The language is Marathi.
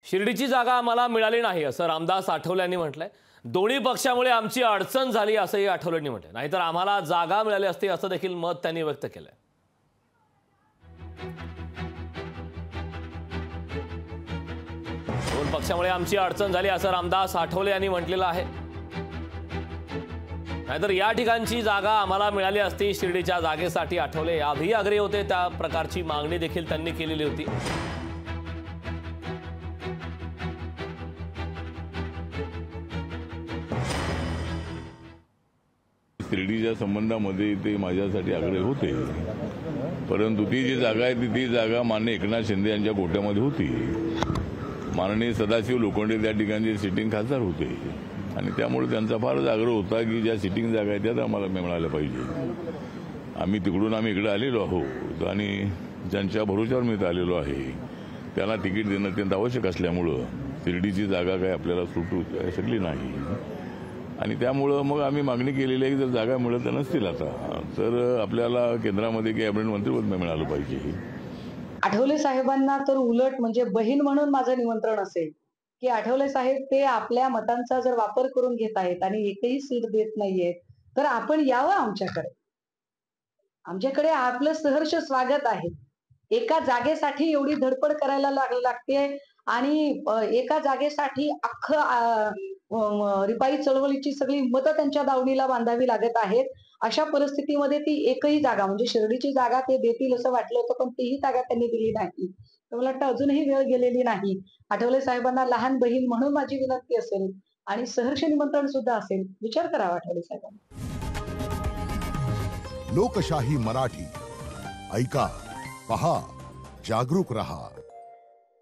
शिर्डीची जागा आम्हाला मिळाली नाही असं रामदास आठवले यांनी म्हटलंय। दोन्ही पक्षामुळे आमची अडचण झाली असंही आठवलेंनी म्हटलंय। नाहीतर आम्हाला जागा मिळाली असती असं देखील मत त्यांनी व्यक्त केलंय। दोन पक्षामुळे आमची अडचण झाली असं रामदास आठवले यांनी म्हटलेलं आहे। नाहीतर या ठिकाणची जागा आम्हाला मिळाली असती। शिर्डीच्या जागेसाठी आठवले याही आग्रही होते। त्या प्रकारची मागणी देखील त्यांनी केलेली होती। शिर्डीच्या संबंधामध्ये ते माझ्यासाठी आग्रही होते, परंतु ती जी जागा आहे ती जागा माननीय एकनाथ शिंदे यांच्या कोट्यामध्ये होती। माननीय सदाशिव लोखंडे त्या ठिकाणचे सिटिंग खासदार होते आणि त्यामुळे त्यांचा फारच आग्रह होता की ज्या सिटिंग जागा आहेत त्यात आम्हाला मिळाल्या पाहिजे। आम्ही तिकडून इकडे आलेलो आहोत आणि ज्यांच्या भरोश्यावर मी आलेलो आहे त्यांना तिकीट देणं अत्यंत आवश्यक असल्यामुळं शिर्डीची जागा काय आपल्याला सुटू शकली नाही आणि त्यामुळं मग आम्ही मागणी केलेली आहे की जर जागा मिळत नसतील आता तर आपल्याला केंद्रामध्ये कॅबिनेट मंत्रिपद मिळालं पाहिजे। आठवले साहेबांना तर उलट म्हणजे बहीण म्हणून माझं निमंत्रण असेल की आठवले साहेब ते आपल्या मतांचा जर वापर करून घेत आहेत आणि एकही सीट देत नाहीयेत तर आपण यावं आमच्याकडे। आमच्याकडे आपलं सहर्ष स्वागत आहे। एका जागेसाठी एवढी धडपड करायला लागते आणि एका जागेसाठी अख्खं रिपाई चळवळीची सगळी मतं त्यांच्या दावणीला बांधावी लागत आहेत। अशा परिस्थितीमध्ये ती एकही जागा म्हणजे शिर्डीची जागा ते देतील असं वाटलं होतं, पण तीही जागा त्यांनी दिली नाही। तर मला वाटतं अजूनही वेळ गेलेली नाही। आठवले साहेबांना लहान बहीण म्हणून माझी विनंती असेल आणि सहर्ष निमंत्रण सुद्धा असेल, विचार करावा आठवले साहेबांनी। लोकशाही मराठी ऐका, पहा, जागरूक रहा।